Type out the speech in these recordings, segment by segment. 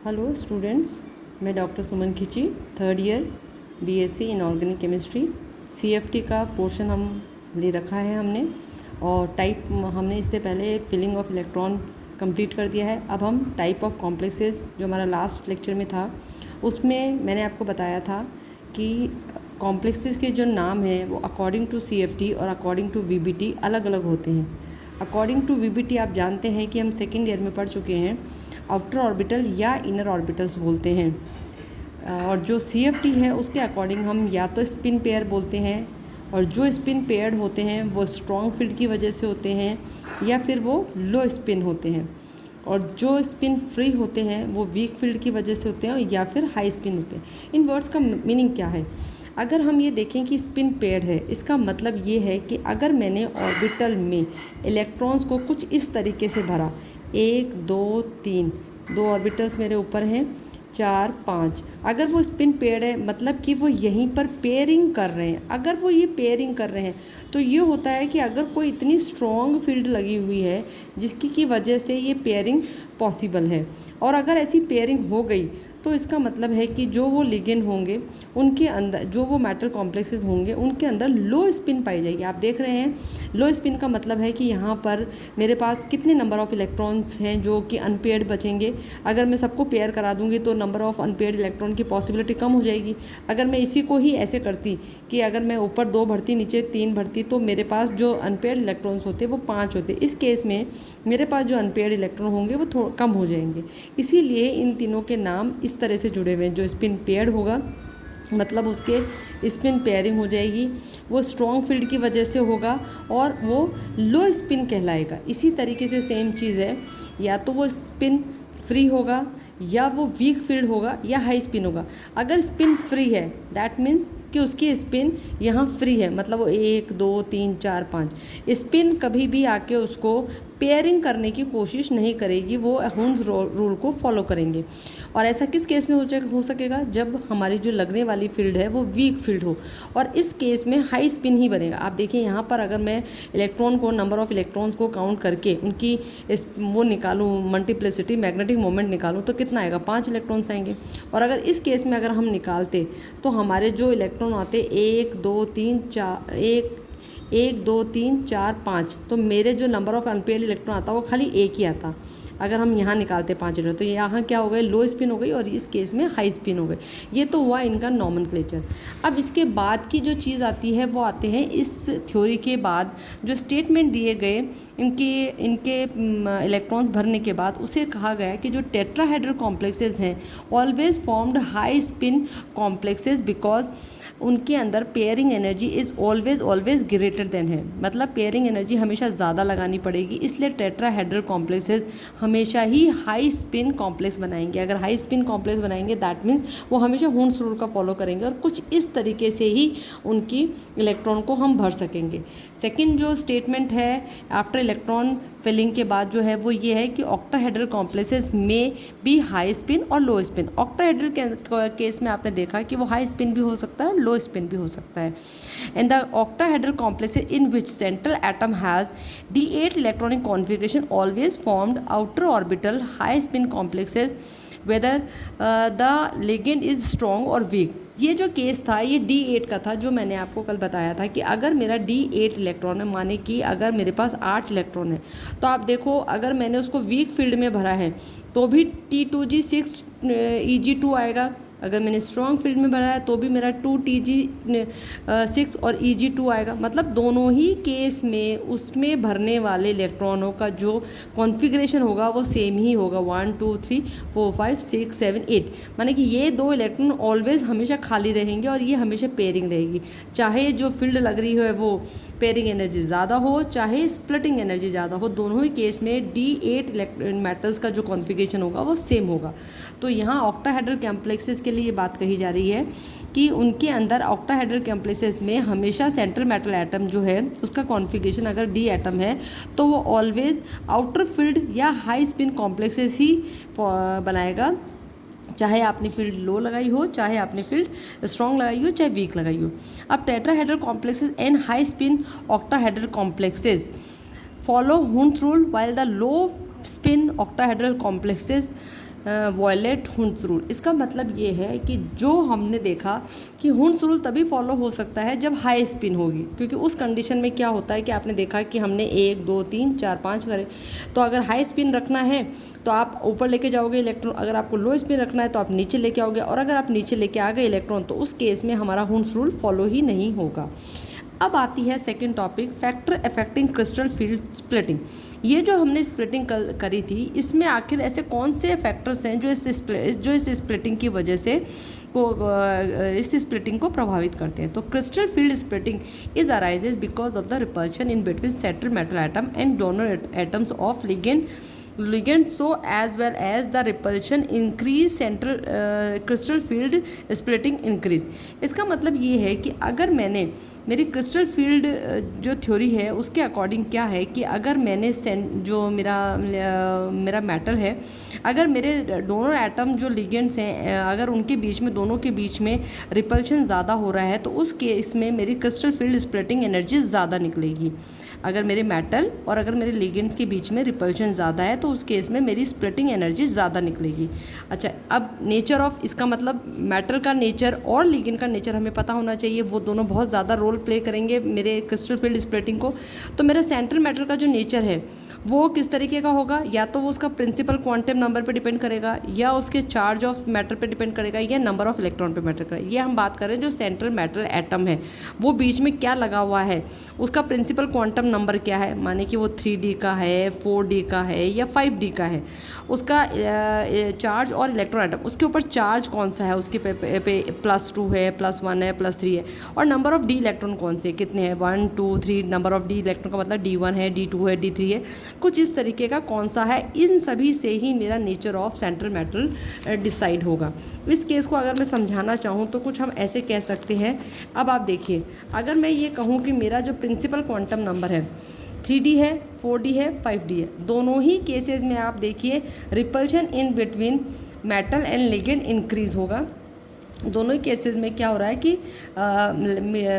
Hello students, मैं doctor Suman Khichi, third year BSc in organic chemistry. CFT का portion हम ले रखा है हमने, और टाइप हमने इससे पहले फिलिंग ऑफ इलेक्ट्रॉन कंप्लीट कर दिया है। अब हम टाइप ऑफ कॉम्प्लेक्सेस, जो हमारा लास्ट लेक्चर में था, उसमें मैंने आपको बताया था कि कॉम्प्लेक्सेस के जो नाम हैं वो अकॉर्डिंग टू सीएफटी और अकॉर्डिंग टू वीबीटी अलग अलग होते हैं। अकॉर्डिंग टू वीबीटी आप जानते हैं कि हम सेकेंड ईयर में पढ़ चुके हैं, आउटर ऑर्बिटल या इनर ऑर्बिटल्स बोलते हैं। और जो सीएफटी है उसके अकॉर्डिंग हम या तो स्पिन पेयर बोलते हैं, और जो स्पिन पेयर्ड होते हैं वो स्ट्रॉन्ग फील्ड की वजह से होते हैं या फिर वो लो स्पिन होते हैं, और जो स्पिन फ्री होते हैं वो वीक फील्ड की वजह से होते हैं या फिर हाई स्पिन होते हैं। इन वर्ड्स का मीनिंग क्या है? अगर हम ये देखें कि स्पिन पेयर्ड है, इसका मतलब ये है कि अगर मैंने ऑर्बिटल में इलेक्ट्रॉन्स को कुछ इस तरीके से भरा, 1 2 3, 2 ऑर्बिटल्स मेरे ऊपर हैं, 4 5, अगर वो स्पिन पेयर्ड है मतलब कि वो यहीं पर पेयरिंग कर रहे हैं। अगर वो ये पेयरिंग कर रहे हैं तो ये होता है कि अगर कोई इतनी स्ट्रॉन्ग फील्ड लगी हुई है जिसकी की वजह से ये पेयरिंग पॉसिबल है, और अगर ऐसी पेयरिंग हो गई तो इसका मतलब है कि जो वो लिगेंड होंगे उनके अंदर, जो वो मेटल कॉम्प्लेक्सेस होंगे उनके अंदर लो स्पिन पाई जाएगी। आप देख रहे हैं लो स्पिन का मतलब है कि यहाँ पर मेरे पास कितने नंबर ऑफ़ इलेक्ट्रॉन्स हैं जो कि अनपेयर्ड बचेंगे। अगर मैं सबको पेयर करा दूंगी तो नंबर ऑफ़ अनपेयर्ड इलेक्ट्रॉन की पॉसिबिलिटी कम हो जाएगी। अगर मैं इसी को ही ऐसे करती कि अगर मैं ऊपर 2 भरती नीचे 3 भरती, तो मेरे पास जो अनपेयर्ड इलेक्ट्रॉन्स होते वो 5 होते। इस केस में मेरे पास जो अनपेयर्ड इलेक्ट्रॉन होंगे वो थोड़ा कम हो जाएंगे। इसीलिए इन तीनों के नाम इस तरह से जुड़े हुए हैं। जो स्पिन पेयर्ड होगा मतलब उसके स्पिन पेयरिंग हो जाएगी, वो स्ट्रॉन्ग फील्ड की वजह से होगा और वो लो स्पिन कहलाएगा। इसी तरीके से सेम चीज़ है, या तो वो स्पिन फ्री होगा या वो वीक फील्ड होगा या हाई स्पिन होगा। अगर स्पिन फ्री है दैट मीन्स कि उसकी स्पिन यहाँ फ्री है, मतलब वो 1 2 3 4 5, स्पिन कभी भी आके उसको पेयरिंग करने की कोशिश नहीं करेगी, वो हुन्स रूल को फॉलो करेंगे। और ऐसा किस केस में हो सकेगा? जब हमारी जो लगने वाली फील्ड है वो वीक फील्ड हो, और इस केस में हाई स्पिन ही बनेगा। आप देखिए यहाँ पर अगर मैं इलेक्ट्रॉन को, नंबर ऑफ़ इलेक्ट्रॉन्स को काउंट करके उनकी वो निकालूँ, मल्टीप्लिसिटी, मैग्नेटिक मोमेंट निकालूँ, तो कितना आएगा? 5 इलेक्ट्रॉन्स आएंगे। और अगर इस केस में अगर हम निकालते तो हमारे जो इलेक्ट्रॉन आते 1 2 3 4, 1 2 3 4 5, तो मेरे जो नंबर ऑफ़ अनपेयर्ड इलेक्ट्रॉन आता वो खाली 1 ही आता। अगर हम यहाँ निकालते 5 इलेक्ट्रॉन तो यहाँ क्या हो गए? लो स्पिन हो गई, और इस केस में हाई स्पिन हो गई। ये तो हुआ इनका नॉमेनक्लेचर। अब इसके बाद की जो चीज़ आती है वो आते हैं इस थ्योरी के बाद जो स्टेटमेंट दिए गए इनके इलेक्ट्रॉन्स भरने के बाद, उसे कहा गया कि जो टेट्राहेड्रल कॉम्प्लेक्सेस हैं always formed high spin complexes because उनके अंदर pairing energy is always greater than है। मतलब पेयरिंग एनर्जी हमेशा ज़्यादा लगानी पड़ेगी, इसलिए टेट्राहेड्रल कॉम्प्लेक्सेस हमेशा ही हाई स्पिन कॉम्प्लेक्स बनाएंगे। अगर हाई स्पिन कॉम्प्लेक्स बनाएंगे दैट मीन्स वो हमेशा हुन्स रूल का फॉलो करेंगे, और कुछ इस तरीके से ही उनकी इलेक्ट्रॉन को हम भर सकेंगे। सेकेंड जो स्टेटमेंट है आफ्टर इलेक्ट्रॉन फिलिंग के बाद जो है वो ये है कि ऑक्टाहेड्रल कॉम्प्लेक्सेस में भी हाई स्पिन और लो स्पिन। ऑक्टाहेड्रल केस में आपने देखा कि वो हाई स्पिन भी हो सकता है, लो स्पिन भी हो सकता है। In the octahedral complexes in which central atom has D8 electronic configuration always formed outer orbital high spin complexes whether the ligand is strong और वीक। ये जो केस था ये D8 का था, जो मैंने आपको कल बताया था कि अगर मेरा D8 इलेक्ट्रॉन है, माने कि अगर मेरे पास 8 इलेक्ट्रॉन है, तो आप देखो अगर मैंने उसको वीक फील्ड में भरा है तो भी T2G6 Eg2 आएगा। अगर मैंने स्ट्रॉन्ग फील्ड में भरा है तो भी मेरा 2Tg6 और Eg2 आएगा। मतलब दोनों ही केस में उसमें भरने वाले इलेक्ट्रॉनों का जो कॉन्फ़िगरेशन होगा वो सेम ही होगा, 1 2 3 4 5 6 7 8। माने कि ये 2 इलेक्ट्रॉन ऑलवेज हमेशा खाली रहेंगे और ये हमेशा पेयरिंग रहेगी। चाहे जो फील्ड लग रही है वो पेयरिंग एनर्जी ज़्यादा हो चाहे स्प्लिटिंग एनर्जी ज़्यादा हो, दोनों ही केस में D8 मेटल्स का जो कॉन्फ़िगरेशन होगा वो सेम होगा। तो यहाँ ऑक्टाहेड्रल कॉम्प्लेक्सेस के लिए ये बात कही जा रही है कि उनके अंदर ऑक्टाहेड्रल कॉम्प्लेक्सेस में हमेशा सेंट्रल मेटल एटम जो है उसका कॉन्फ़िगरेशन अगर D एटम है तो वो ऑलवेज आउटर फील्ड या हाई स्पिन कॉम्प्लेक्सेस ही बनाएगा, चाहे आपने फील्ड लो लगाई हो, चाहे आपने फील्ड स्ट्रॉन्ग लगाई हो, चाहे वीक लगाई हो। अब tetrahedral complexes and high spin octahedral complexes follow Hund's rule while the low spin octahedral complexes violate Hund's rule. इसका मतलब ये है कि जो हमने देखा कि हुंड्स रूल तभी फॉलो हो सकता है जब हाई स्पिन होगी, क्योंकि उस कंडीशन में क्या होता है कि आपने देखा कि हमने 1 2 3 4 5 करे, तो अगर हाई स्पिन रखना है तो आप ऊपर लेके जाओगे इलेक्ट्रॉन, अगर आपको लो स्पिन रखना है तो आप नीचे लेके आओगे, और अगर आप नीचे लेके आ गए इलेक्ट्रॉन तो उस केस में हमारा हुंड्स रूल फॉलो ही नहीं होगा। अब आती है second topic, factor affecting crystal field splitting. ये जो हमने स्प्लिटिंग करी थी, इसमें आखिर ऐसे कौन से फैक्टर्स हैं जो इस स्प्लिटिंग की वजह से इस स्प्लिटिंग को प्रभावित करते हैं। तो crystal field splitting is arises because of the repulsion in between central metal atom and donor atoms of ligand so as well as the repulsion increase central crystal field splitting increase। इसका मतलब ये है कि अगर मैंने मेरी crystal field जो theory है उसके अकॉर्डिंग क्या है कि अगर मैंने जो मेरा मेटल है, अगर मेरे दोनों एटम जो लिगेंड्स हैं अगर उनके बीच में दोनों के बीच में रिपल्शन ज़्यादा हो रहा है तो उस केस में मेरी क्रिस्टल फील्ड स्प्लिटिंग एनर्जी ज़्यादा निकलेगी। अगर मेरे मेटल और अगर मेरे लिगेंड्स के बीच में रिपल्शन ज़्यादा है तो उस केस में मेरी स्प्लिटिंग एनर्जी ज़्यादा निकलेगी। अच्छा, अब नेचर ऑफ, इसका मतलब मेटल का नेचर और लिगेंड का नेचर हमें पता होना चाहिए, वो दोनों बहुत ज़्यादा रोल प्ले करेंगे मेरे क्रिस्टल फील्ड स्प्लिटिंग को। तो मेरा सेंट्रल मेटल का जो नेचर है वो किस तरीके का होगा, या तो वो उसका प्रिंसिपल क्वांटम नंबर पे डिपेंड करेगा, या उसके चार्ज ऑफ मैटर पे डिपेंड करेगा, या नंबर ऑफ इलेक्ट्रॉन पे मैटर करेगा। ये हम बात करें जो सेंट्रल मेटल एटम है वो बीच में क्या लगा हुआ है, उसका प्रिंसिपल क्वांटम नंबर क्या है, माने कि वो 3D का है, 4D का है या 5D का है, उसका चार्ज और इलेक्ट्रॉन एटम उसके ऊपर चार्ज कौन सा है, उसके पे +2 है, +1 है, +3 है, और नंबर ऑफ डी इलेक्ट्रॉन कौन से कितने हैं, 1 2 3, नंबर ऑफ डी इलेक्ट्रॉन का मतलब D1 है, D2 है, D3 है, कुछ इस तरीके का कौन सा है। इन सभी से ही मेरा nature of central metal decide होगा। इस केस को अगर मैं समझाना चाहूँ तो कुछ हम ऐसे कह सकते हैं। अब आप देखिए, अगर मैं ये कहूँ कि मेरा जो प्रिंसिपल क्वांटम नंबर है 3D है, 4D है, 5D है, दोनों ही केसेस में आप देखिए repulsion in between metal and ligand increase होगा। दोनों ही केसेस में क्या हो रहा है कि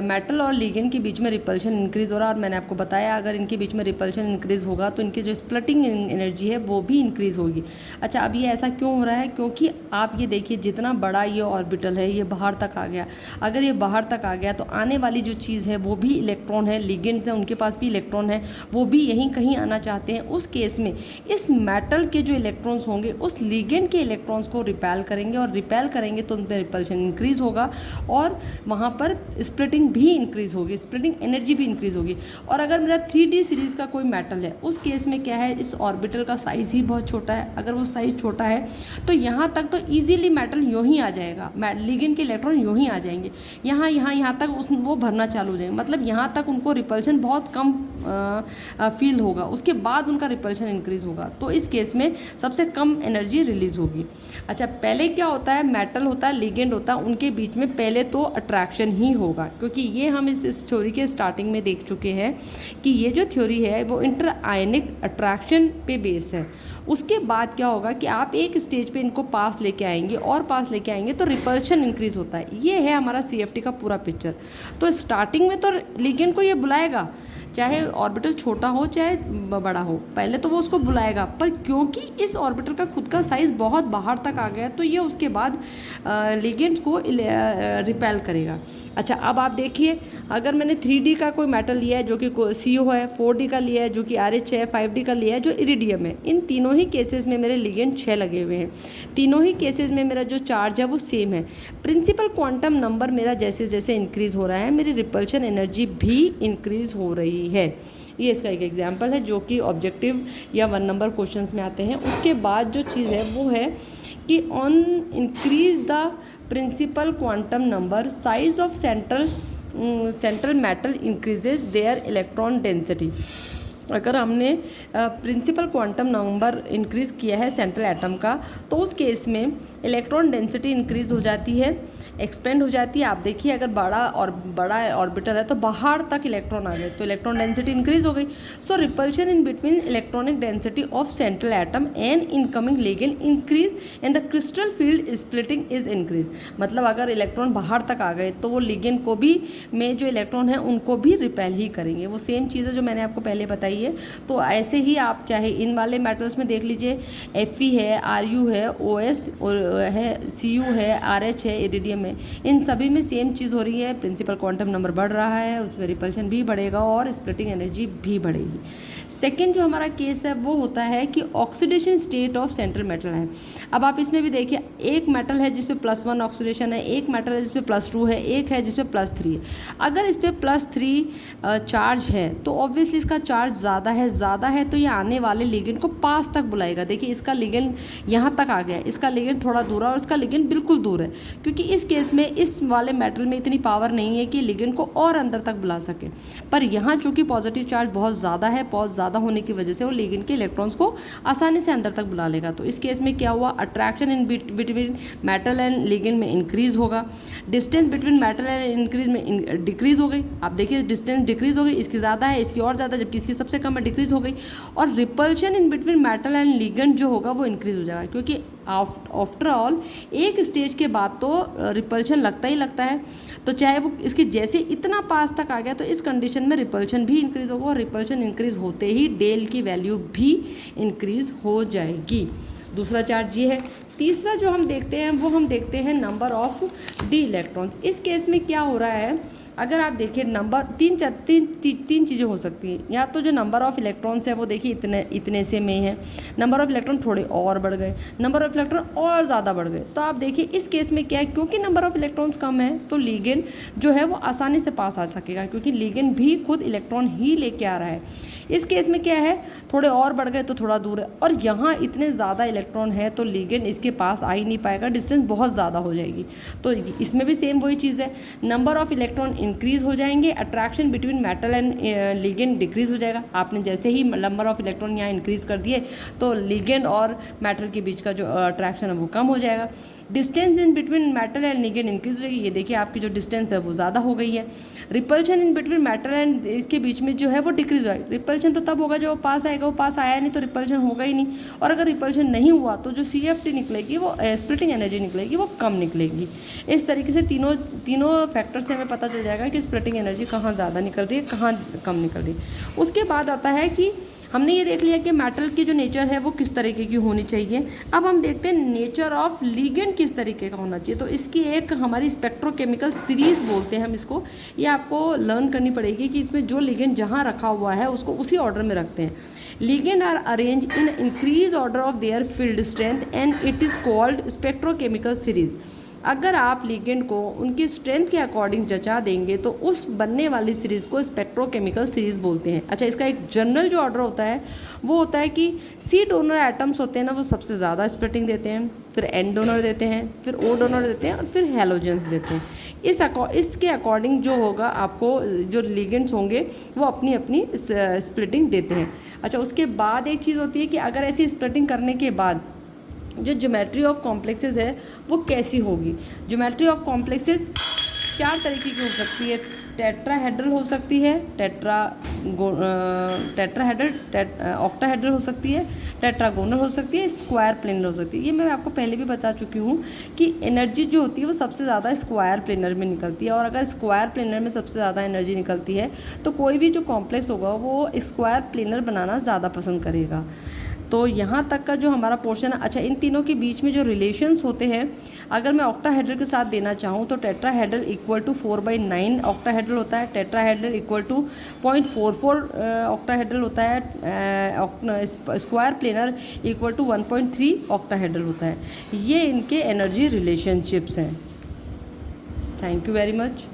मेटल और लिगेंड के बीच में रिपल्शन इंक्रीज़ हो रहा है, और मैंने आपको बताया अगर इनके बीच में रिपल्शन इंक्रीज़ होगा तो इनकी जो स्प्लिटिंग एनर्जी है वो भी इंक्रीज़ होगी। अच्छा, अब ये ऐसा क्यों हो रहा है, क्योंकि आप ये देखिए जितना बड़ा ये ऑर्बिटल है ये बाहर तक आ गया, अगर ये बाहर तक आ गया तो आने वाली जो चीज़ है वो भी इलेक्ट्रॉन है, लिगेंड्स हैं उनके पास भी इलेक्ट्रॉन है, वो भी यहीं कहीं आना चाहते हैं। उस केस में इस मेटल के जो इलेक्ट्रॉन्स होंगे उस लिगेंड के इलेक्ट्रॉन्स को रिपेल करेंगे, और रिपेल करेंगे तो उन पर रिपल्शन इंक्रीज़ होगा और वहाँ पर स्प्लिटिंग भी इंक्रीज़ होगी, स्प्लिटिंग एनर्जी भी इंक्रीज़ होगी। और अगर मेरा 3D सीरीज़ का कोई मेटल है उस केस में क्या है, इस ऑर्बिटल का साइज़ ही बहुत छोटा है, अगर वो साइज़ छोटा है तो यहाँ तक तो ईजीली मेटल यूँ ही आ जाएगा, लिगेंड के इलेक्ट्रॉन यूँ ही आ जाएंगे, यहाँ तक वो भरना चालू हो जाएंगे, मतलब यहाँ तक उनको रिपल्शन बहुत कम फील होगा, उसके बाद उनका रिपल्शन इंक्रीज़ होगा, तो इस केस में सबसे कम एनर्जी रिलीज़ होगी। अच्छा, पहले क्या होता है, मेटल होता है, लिगेंड होता है, उनके बीच में पहले तो अट्रैक्शन ही होगा, क्योंकि ये हम इस थ्योरी के स्टार्टिंग में देख चुके हैं कि ये जो थ्योरी है वो इंटर आयनिक अट्रैक्शन पे बेस है। उसके बाद क्या होगा कि आप एक स्टेज पे इनको पास लेके आएंगे और पास लेके आएंगे तो रिपल्शन इंक्रीज़ होता है। ये है हमारा CFT का पूरा पिक्चर। तो स्टार्टिंग में तो लिगेंड को ये बुलाएगा, चाहे ऑर्बिटल छोटा हो चाहे बड़ा हो, पहले तो वो उसको बुलाएगा, पर क्योंकि इस ऑर्बिटल का खुद का साइज़ बहुत बाहर तक आ गया तो ये उसके बाद लिगेंड को रिपेल करेगा। अच्छा, अब आप देखिए, अगर मैंने 3D का कोई मेटल लिया है जो कि CO है, 4D का लिया है जो कि RH है, 5D का लिया है जो इरिडियम है, इन तीनों ही केसेस में मेरे लिगेंड 6 लगे हुए हैं, तीनों ही केसेस में मेरा जो चार्ज है वो सेम है। प्रिंसिपल क्वांटम नंबर मेरा जैसे जैसे इंक्रीज़ हो रहा है मेरी रिपल्शन एनर्जी भी इंक्रीज़ हो रही है। ये इसका एक एग्जाम्पल है जो कि ऑब्जेक्टिव या 1 नंबर क्वेश्चंस में आते हैं। उसके बाद जो चीज़ है वो है कि on increase the principal quantum number size of central metal increases their electron density. अगर हमने प्रिंसिपल क्वांटम नंबर इंक्रीज़ किया है सेंट्रल एटम का तो उस केस में इलेक्ट्रॉन डेंसिटी इंक्रीज़ हो जाती है, एक्सपेंड हो जाती है। आप देखिए, अगर बड़ा ऑर्बिटल है तो बाहर तक इलेक्ट्रॉन आ गए तो इलेक्ट्रॉन डेंसिटी इंक्रीज़ हो गई। So repulsion in between electronic density of central atom and incoming ligand increase and the crystal field splitting is increase. मतलब अगर इलेक्ट्रॉन बाहर तक आ गए तो वो लिगेंड को भी में जो इलेक्ट्रॉन है उनको भी रिपेल ही करेंगे। वो सेम चीज़ है जो मैंने आपको पहले बताई चाहिए। तो ऐसे ही आप चाहे इन वाले मेटल्स में देख लीजिए, Fe है, Ru है, OS और है, Cu है, RH है, इरिडियम है, इन सभी में सेम चीज़ हो रही है। प्रिंसिपल क्वांटम नंबर बढ़ रहा है, उसमें रिपल्शन भी बढ़ेगा और स्प्लिटिंग एनर्जी भी बढ़ेगी। सेकेंड जो हमारा केस है वो होता है कि oxidation state of central metal है। अब आप इसमें भी देखिए, एक मेटल है जिसपे +1 ऑक्सीडेशन है, एक मेटल है जिसपे +2 है, एक है जिसपे +3 है। अगर इस पर +3 चार्ज है तो ऑब्वियसली इसका चार्ज ज़्यादा है तो ये आने वाले लिगेंड को पास तक बुलाएगा। देखिए इसका लिगेंड यहाँ तक आ गया, इसका लिगेंड थोड़ा दूर है और इसका लिगेंड बिल्कुल दूर है, क्योंकि इस केस में इस वाले मेटल में इतनी पावर नहीं है कि लिगेंड को और अंदर तक बुला सके। पर यहाँ चूँकि पॉजिटिव चार्ज बहुत ज़्यादा है, ज़्यादा होने की वजह से वो लिगेंड के इलेक्ट्रॉन्स को आसानी से अंदर तक बुला लेगा। तो इस केस में क्या हुआ, attraction in between metal and ligand में इंक्रीज होगा, distance between metal and increase में डिक्रीज हो गई। आप देखिए डिस्टेंस डिक्रीज हो गई, इसकी ज़्यादा है, इसकी और ज़्यादा, जबकि इसकी सबसे कम है, डिक्रीज हो गई। और repulsion in between metal and ligand जो होगा वो इंक्रीज हो जाएगा, क्योंकि आफ्टर ऑल एक स्टेज के बाद तो रिपल्शन लगता ही लगता है। तो चाहे वो इसके जैसे इतना पास तक आ गया तो इस कंडीशन में रिपल्शन भी इंक्रीज होगा, और रिपल्शन इंक्रीज होते ही डेल की वैल्यू भी इंक्रीज हो जाएगी। दूसरा चार्ज ये है। तीसरा जो हम देखते हैं वो हम देखते हैं नंबर ऑफ डी इलेक्ट्रॉन्स। इस केस में क्या हो रहा है, अगर आप देखिए नंबर तीन चीज़ें हो सकती हैं। या तो जो नंबर ऑफ़ इलेक्ट्रॉन्स है वो देखिए इतने से में है, नंबर ऑफ़ इलेक्ट्रॉन थोड़े और बढ़ गए, नंबर ऑफ़ इलेक्ट्रॉन और ज़्यादा बढ़ गए। तो आप देखिए इस केस में क्या है, क्योंकि नंबर ऑफ़ इलेक्ट्रॉन्स कम है तो लिगेंड जो है वो आसानी से पास आ सकेगा, क्योंकि लिगेंड भी खुद इलेक्ट्रॉन ही लेके आ रहा है। इस केस में क्या है, थोड़े और बढ़ गए तो थोड़ा दूर है, और यहाँ इतने ज़्यादा इलेक्ट्रॉन है तो लिगेंड इसके पास आ ही नहीं पाएगा, डिस्टेंस बहुत ज़्यादा हो जाएगी। तो इसमें भी सेम वही चीज़ है, नंबर ऑफ़ इलेक्ट्रॉन इंक्रीज हो जाएंगे, attraction between metal and ligand decrease हो जाएगा। आपने जैसे ही नंबर ऑफ़ इलेक्ट्रॉन यहाँ इंक्रीज कर दिए तो लिगेंड और मेटल के बीच का जो अट्रैक्शन है वो कम हो जाएगा। Distance in between metal and ligand increase होगी, ये देखिए आपकी जो डिस्टेंस है वो ज़्यादा हो गई है। Repulsion in between metal and इसके बीच में जो है वो डिक्रीज होगा। रिपल्शन तो तब होगा जो वो पास आएगा, वो पास आया नहीं तो रिपल्शन होगा ही नहीं। और अगर रिपल्शन नहीं हुआ तो जो CFT निकलेगी वो स्प्लिटिंग एनर्जी निकलेगी वो कम निकलेगी। इस तरीके से तीनों फैक्टर से हमें पता चल जाएगा कि स्प्लिटिंग एनर्जी कहाँ ज़्यादा निकल रही है, कहाँ कम निकल रही है। उसके बाद आता है कि हमने ये देख लिया कि मेटल की जो नेचर है वो किस तरीके की होनी चाहिए। अब हम देखते हैं नेचर ऑफ लिगेंड किस तरीके का होना चाहिए। तो इसकी एक हमारी स्पेक्ट्रोकेमिकल सीरीज़ बोलते हैं हम इसको, ये आपको लर्न करनी पड़ेगी कि इसमें जो लिगेंड जहाँ रखा हुआ है उसको उसी ऑर्डर में रखते हैं। Ligand are arrange in increase order of their field strength and it is called spectrochemical series. अगर आप लिगेंड को उनकी स्ट्रेंथ के अकॉर्डिंग जचा देंगे तो उस बनने वाली सीरीज़ को स्पेक्ट्रोकेमिकल सीरीज़ बोलते हैं। अच्छा, इसका एक जनरल जो ऑर्डर होता है वो होता है कि C डोनर एटम्स होते हैं ना, वो सबसे ज़्यादा स्प्लिटिंग देते हैं, फिर N डोनर देते हैं, फिर O डोनर देते हैं, और फिर हैलोजेंस देते हैं। इसके अकॉर्डिंग जो होगा आपको जो लिगेंड्स होंगे वो अपनी अपनी स्प्लिटिंग देते हैं। अच्छा, उसके बाद एक चीज़ होती है कि अगर ऐसी स्प्लिटिंग करने के बाद जो ज्योमेट्री ऑफ कॉम्प्लेक्सेस है वो कैसी होगी। ज्योमेट्री ऑफ कॉम्प्लेक्सेस 4 तरीके की हो सकती है। टेट्राहेड्रल हो सकती है, ऑक्टाहेड्रल हो सकती है, टेट्रागोनल हो सकती है, स्क्वायर प्लेनर हो सकती है। ये मैं आपको पहले भी बता चुकी हूँ कि एनर्जी जो होती है वो सबसे ज़्यादा स्क्वायर प्लेनर में निकलती है, और अगर स्क्वायर प्लेनर में सबसे ज़्यादा एनर्जी निकलती है तो कोई भी जो कॉम्प्लेक्स होगा वो स्क्वायर प्लेनर बनाना ज़्यादा पसंद करेगा। तो यहाँ तक का जो हमारा पोर्शन है। अच्छा, इन तीनों के बीच में जो रिलेशंस होते हैं, अगर मैं ऑक्टाहेड्रल के साथ देना चाहूँ तो टेट्राहेड्रल इक्वल टू 4/9 ऑक्टाहेड्रल होता है, टेट्राहेड्रल इक्वल टू 0.44 ऑक्टाहेड्रल होता है, square planar equal to 1.3 octahedral होता है। ये इनके एनर्जी रिलेशनशिप्स हैं। Thank you very much.